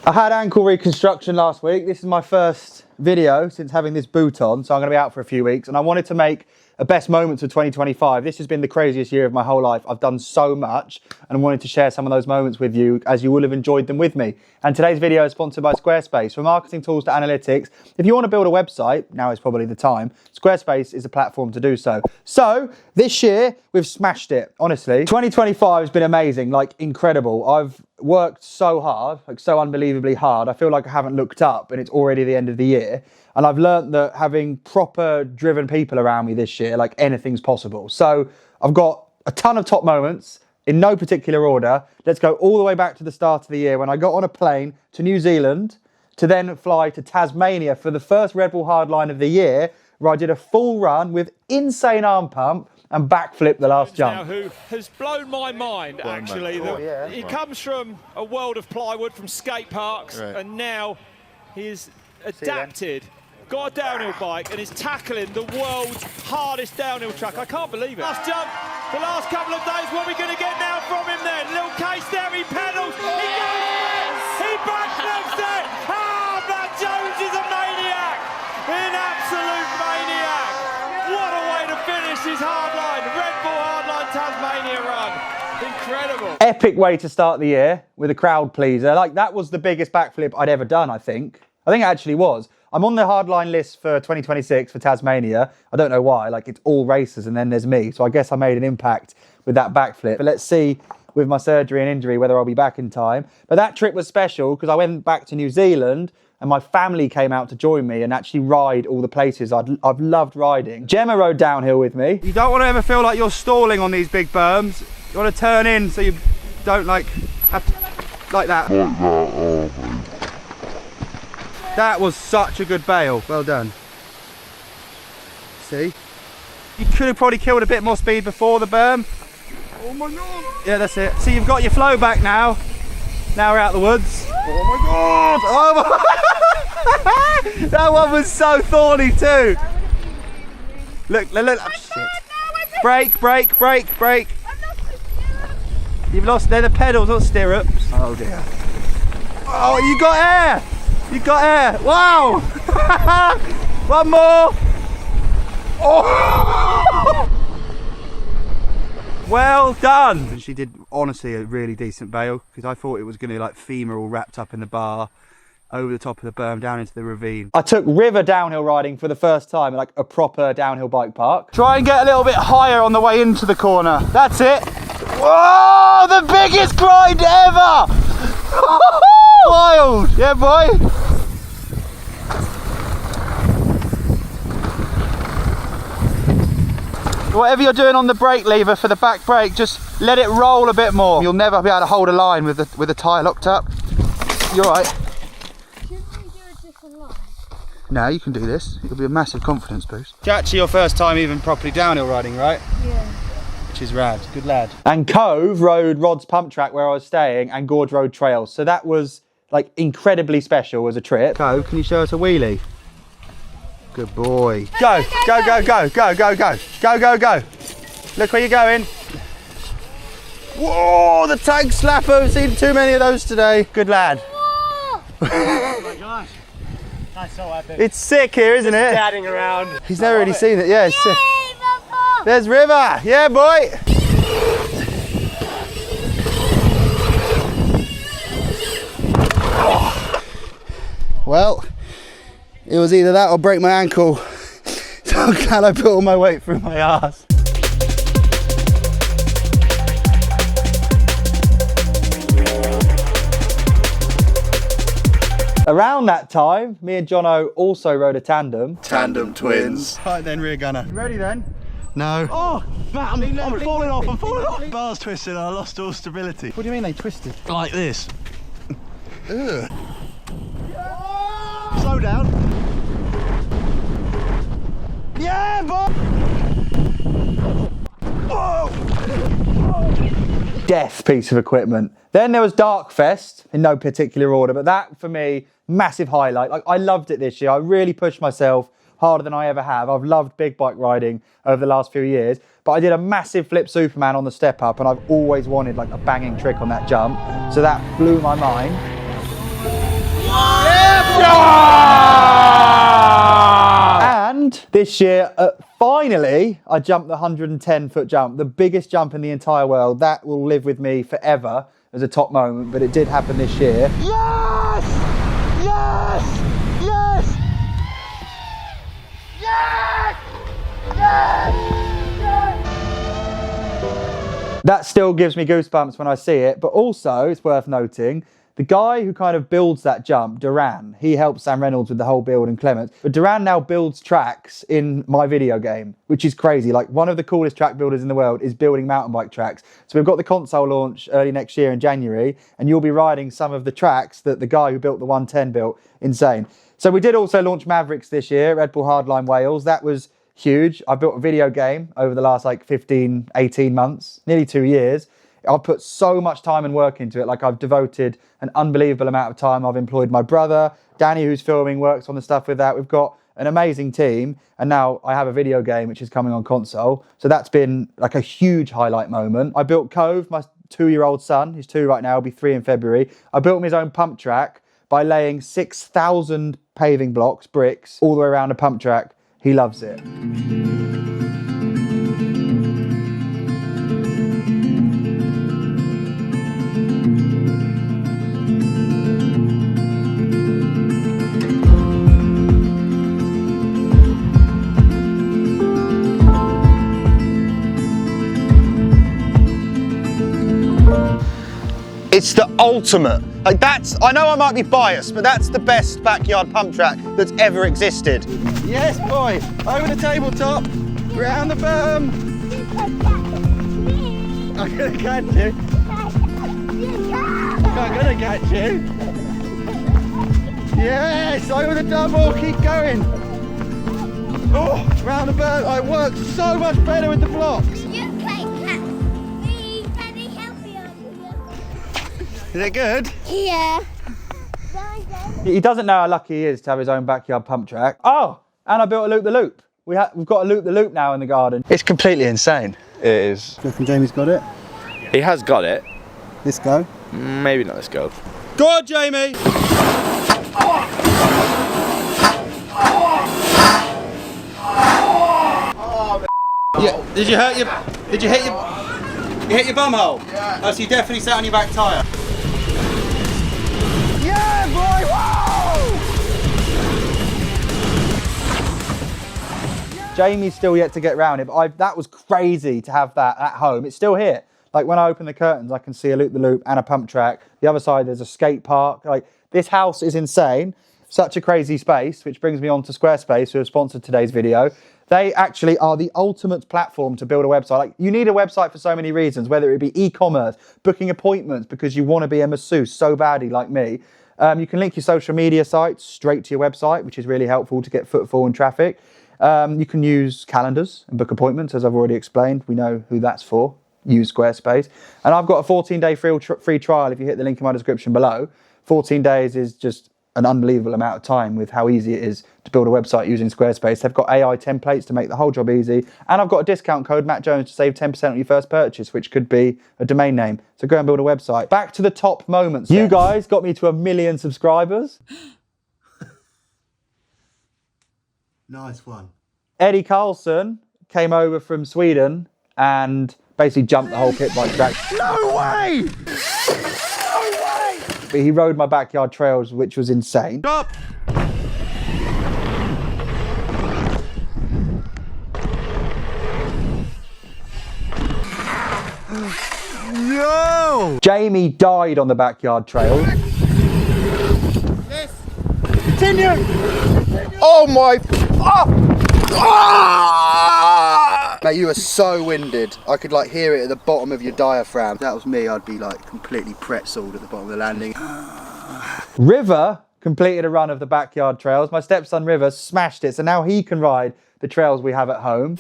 I had ankle reconstruction last week. This is my first video since having this boot on, so I'm going to be out for a few weeks, and I wanted to make a best moments of 2025. This has been the craziest year of my whole life. I've done so much, and I wanted to share some of those moments with you, as you will have enjoyed them with me. And today's video is sponsored by Squarespace. From marketing tools to analytics, if you want to build a website, now is probably the time. Squarespace is a platform to do so. So this year, we've smashed it, honestly. 2025 has been amazing, like incredible. I've worked so hard, like so unbelievably hard. I feel like I haven't looked up and it's already the end of the year. And I've learned that having proper driven people around me this year, like anything's possible. So I've got a ton of top moments in no particular order. Let's go all the way back to the start of the year when I got on a plane to New Zealand to then fly to Tasmania for the first Red Bull Hardline of the year, where I did a full run with insane arm pump and backflip the last jump. Now, who has blown my mind, actually. He comes from a world of plywood, from skate parks, and now he is adapted, got a downhill bike, and is tackling the world's hardest downhill track. I can't believe it. Last jump, the last couple of days, what are we going to get now from him then? Little case there, he pedals, he goes, he backflips it! Ah, Matt Jones is a maniac! An absolute maniac! What a way to finish his Hardline, Red Bull Hardline Tasmania run. Incredible. Epic way to start the year with a crowd pleaser. Like, that was the biggest backflip I'd ever done, I think. I think it actually was. I'm on the Hardline list for 2026 for Tasmania. I don't know why, like it's all racers and then there's me. So I guess I made an impact with that backflip. But let's see with my surgery and injury whether I'll be back in time. But that trip was special because I went back to New Zealand and my family came out to join me and actually ride all the places I've loved riding. Gemma rode downhill with me. You don't want to ever feel like you're stalling on these big berms. You want to turn in so you don't like have to, like that. That was such a good bail. Well done. See? You could have probably killed a bit more speed before the berm. Oh my God. Yeah, that's it. See, you've got your flow back now. Now we're out the woods. Oh my God. Oh my. That one was so thorny too. Look, look. Oh, shit. Brake, brake, brake, brake. You've lost, they're the pedals, not stirrups. Oh dear. Oh, you got air. You got air. Wow. One more. Oh. Well done. She did honestly a really decent bail because I thought it was going to like femur all wrapped up in the bar over the top of the berm down into the ravine. I took river downhill riding for the first time, like a proper downhill bike park. Try and get a little bit higher on the way into the corner. That's it. Whoa, the biggest grind ever. Wild. Yeah, boy. Whatever you're doing on the brake lever for the back brake, just let it roll a bit more. You'll never be able to hold a line with the tyre locked up. You're right. Shouldn't we do a different line? No, you can do this. It'll be a massive confidence boost. It's actually your first time even properly downhill riding, right? Yeah. Which is rad. Good lad. And Cove rode Rod's pump track where I was staying and Gorge Road trails. So that was like incredibly special as a trip. Cove, can you show us a wheelie? Good boy. Go, go, go, go, go, go, go, go, go, go. Look where you're going. Whoa, the tank slapper. I've seen too many of those today. Good lad. Oh my gosh. That's so epic. It's sick here, isn't it? Batting around. He's never really seen it. Yeah, it's sick. Yay, There's River. Yeah, boy. Well, it was either that or break my ankle. So I'm glad I put all my weight through my arse. Around that time, me and Jono also rode a tandem. Tandem twins. Right then, rear gunner. You ready then? No. Oh, Matt, I'm falling off, I'm falling off. Bars twisted and I lost all stability. what do you mean they twisted? Like this. Ugh. Slow down. Yeah, boy. Whoa. Death piece of equipment. Then there was Darkfest, in no particular order, but that for me, massive highlight. Like, I loved it this year. I really pushed myself harder than I ever have. I've loved big bike riding over the last few years, but I did a massive flip Superman on the step up, and I've always wanted like a banging trick on that jump, so that blew my mind. And this year, finally, I jumped the 110-foot jump, the biggest jump in the entire world. That will live with me forever as a top moment, but it did happen this year. Yes! Yes! Yes! Yes! Yes! That still gives me goosebumps when I see it, but also, it's worth noting, the guy who kind of builds that jump, Duran, he helps Sam Reynolds with the whole build and Clements, but Duran now builds tracks in my video game, which is crazy. Like, one of the coolest track builders in the world is building mountain bike tracks. So we've got the console launch early next year in January, and you'll be riding some of the tracks that the guy who built the 110 built. Insane. So we did also launch Mavrix this year, Red Bull Hardline Wales. That was huge. I built a video game over the last like 15, 18 months, nearly 2 years. I've put so much time and work into it. Like, I've devoted an unbelievable amount of time. I've employed my brother, Danny, who's filming, works on the stuff with that. We've got an amazing team. And now I have a video game, which is coming on console. So that's been like a huge highlight moment. I built Cove, my 2-year-old son. He's 2 right now, he'll be 3 in February. I built him his own pump track by laying 6,000 paving blocks, bricks, all the way around a pump track. He loves it. It's the ultimate. Like, that's, I know I might be biased, but that's the best backyard pump track that's ever existed. Yes, boy. Over the tabletop, round the berm. I'm gonna catch you. I'm gonna catch you. Yes, over the double, keep going. Oh, round the berm. I work so much better with the blocks. Is it good? Yeah. He doesn't know how lucky he is to have his own backyard pump track. Oh, and I built a loop-the-loop. We've got a loop-the-loop now in the garden. It's completely insane. It is. Do you reckon Jamie's got it? He has got it. This go? Maybe not this go. Go on, Jamie! Yeah, did you hit your bum hole? Yeah. Oh, so you definitely sat on your back tyre. Yeah, boy! Whoa! Jamie's still yet to get round it, but that was crazy to have that at home. It's still here. Like, when I open the curtains, I can see a loop-the-loop and a pump track. The other side, there's a skate park. Like, this house is insane. Such a crazy space, which brings me on to Squarespace, who have sponsored today's video. They actually are the ultimate platform to build a website. Like, you need a website for so many reasons, whether it be e-commerce, booking appointments because you want to be a masseuse so badly like me. You can link your social media sites straight to your website, which is really helpful to get footfall and traffic. You can use calendars and book appointments, as I've already explained. We know who that's for. Use Squarespace. And I've got a 14-day free trial if you hit the link in my description below. 14 days is just an unbelievable amount of time with how easy it is to build a website using Squarespace. They've got AI templates to make the whole job easy. And I've got a discount code, Matt Jones, to save 10% on your first purchase, which could be a domain name. So go and build a website. Back to the top moments. You guys got me to 1 million subscribers. Nice one. Eddie Carlson came over from Sweden and basically jumped the whole pit bike track. No way! But he rode my backyard trails, which was insane. Stop! No! Jamie died on the backyard trail. Yes. Continue! Oh my... Oh! Ah! Mate, you were so winded. I could like hear it at the bottom of your diaphragm. If that was me, I'd be like completely pretzeled at the bottom of the landing. River completed a run of the backyard trails. My stepson River smashed it, so now he can ride the trails we have at home.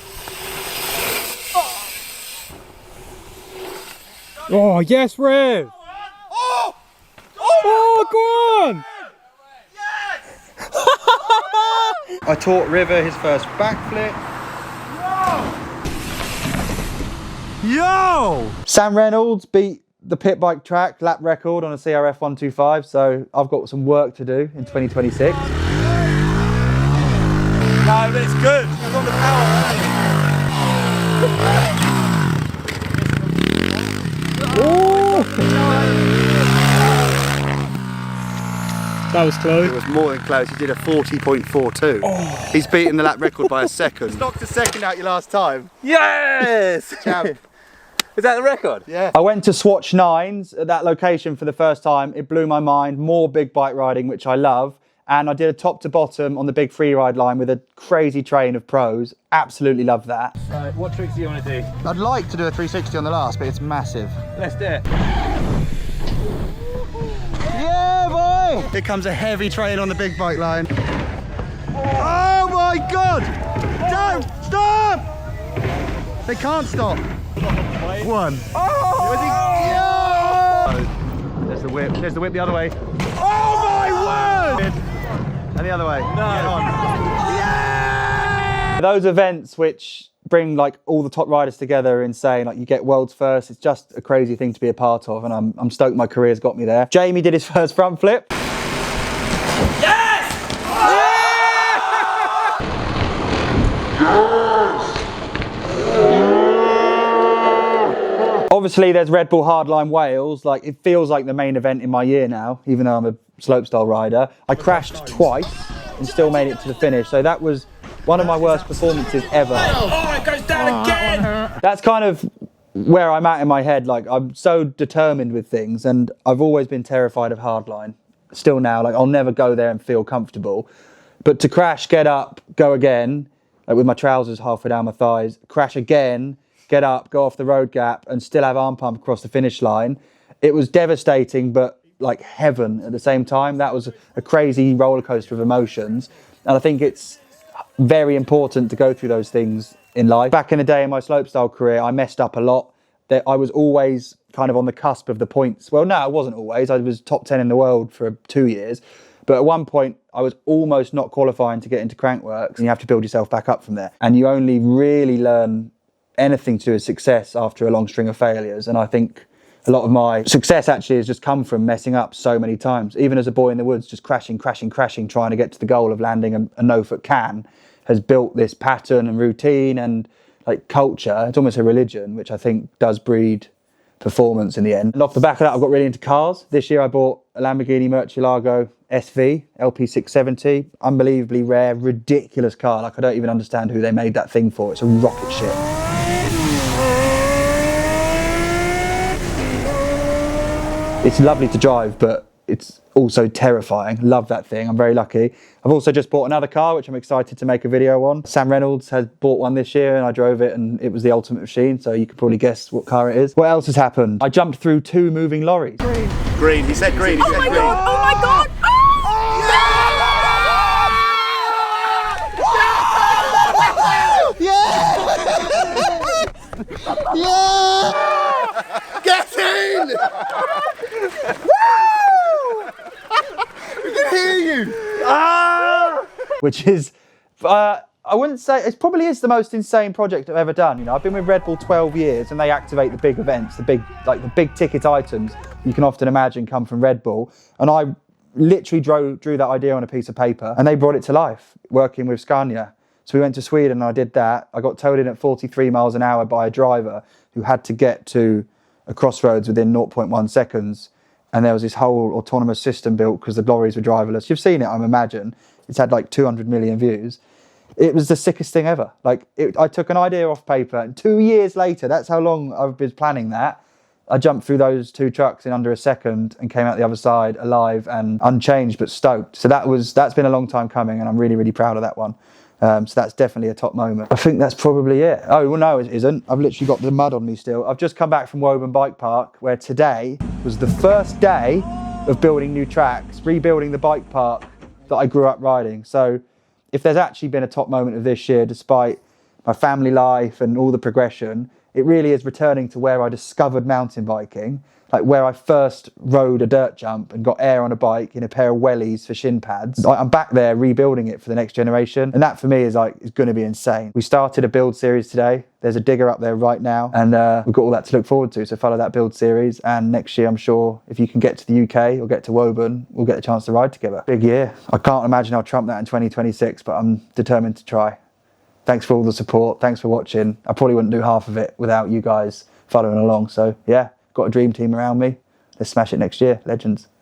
Oh, yes, Rev! Oh, go on! I taught River his first backflip. Yo! Sam Reynolds beat the pit bike track lap record on a CRF 125, so I've got some work to do in 2026. No, but it's good. It's on the power. That was close. It was more than close. He did a 40.42. Oh. He's beaten the lap record by a second. Knocked a second out your last time. Yes! Champ. Is that the record? Yeah. I went to Swatch Nines at that location for the first time. It blew my mind. More big bike riding, which I love. And I did a top to bottom on the big free ride line with a crazy train of pros. Absolutely love that. Right, what tricks do you want to do? I'd like to do a 360 on the last, but it's massive. Let's do it. Yeah, boy! Here comes a heavy train on the big bike line. Oh my God! Don't stop! They can't stop. One. Oh! Yeah! There's the whip. There's the whip the other way. Oh my word! And the other way. No. Get on. Yeah! Those events which bring like all the top riders together are insane. Like you get world's first. It's just a crazy thing to be a part of, and I'm stoked my career's got me there. Jamie did his first front flip. Yes! Obviously there's Red Bull Hardline Wales. Like it feels like the main event in my year now, even though I'm a slopestyle rider. I crashed twice and still made it to the finish. So that was one of my worst performances ever. Oh, it goes down again! That's kind of where I'm at in my head. Like I'm so determined with things, and I've always been terrified of hardline. Still now, like I'll never go there and feel comfortable. But to crash, get up, go again, like with my trousers halfway down my thighs, crash again, get up, go off the road gap, and still have arm pump across the finish line. It was devastating, but like heaven at the same time. That was a crazy roller coaster of emotions. And I think it's very important to go through those things in life. Back in the day in my slopestyle career, I messed up a lot. I was always kind of on the cusp of the points. Well, no, I wasn't always. I was top 10 in the world for 2 years. But at one point, I was almost not qualifying to get into Crankworks, and you have to build yourself back up from there. And you only really learn anything to do with success after a long string of failures. And I think a lot of my success actually has just come from messing up so many times. Even as a boy in the woods, just crashing, trying to get to the goal of landing a no-foot can, has built this pattern and routine and like culture. It's almost a religion, which I think does breed performance in the end. And off the back of that, I've got really into cars. This year I bought a Lamborghini Murcielago SV LP670. Unbelievably rare, ridiculous car. Like I don't even understand who they made that thing for. It's a rocket ship. It's lovely to drive, but it's also terrifying. Love that thing. I'm very lucky. I've also just bought another car, which I'm excited to make a video on. Sam Reynolds has bought one this year, and I drove it, and it was the ultimate machine, so you could probably guess what car it is. What else has happened? I jumped through 2 moving lorries. Green. Green. He said green. He said green. God! Oh my God! Yeah! Get in! Woo! We can hear you! Ah! Which is, I wouldn't say, it probably is the most insane project I've ever done. You know, I've been with Red Bull 12 years, and they activate the big events, the big ticket items you can often imagine come from Red Bull. And I literally drew that idea on a piece of paper, and they brought it to life, working with Scania. So we went to Sweden and I did that. I got towed in at 43 miles an hour by a driver who had to get to a crossroads within 0.1 seconds. And there was this whole autonomous system built because the lorries were driverless. You've seen it, I imagine. It's had like 200 million views. It was the sickest thing ever. I took an idea off paper, and 2 years later, that's how long I've been planning that. I jumped through those 2 trucks in under a second and came out the other side alive and unchanged, but stoked. So that's been a long time coming, and I'm really, really proud of that one. So that's definitely a top moment. I think that's probably it. Oh, well, no, it isn't. I've literally got the mud on me still. I've just come back from Woburn Bike Park, where today was the first day of building new tracks, rebuilding the bike park that I grew up riding. So if there's actually been a top moment of this year, despite my family life and all the progression, it really is returning to where I discovered mountain biking, like where I first rode a dirt jump and got air on a bike in a pair of wellies for shin pads. I'm back there rebuilding it for the next generation, and that for me is going to be insane. We started a build series today. There's a digger up there right now, and we've got all that to look forward to, so follow that build series. And next year, I'm sure if you can get to the UK or get to Woburn, we'll get a chance to ride together. Big year. I can't imagine I'll trump that in 2026, but I'm determined to try. Thanks for all the support. Thanks for watching. I probably wouldn't do half of it without you guys following along. So yeah, got a dream team around me. Let's smash it next year. Legends.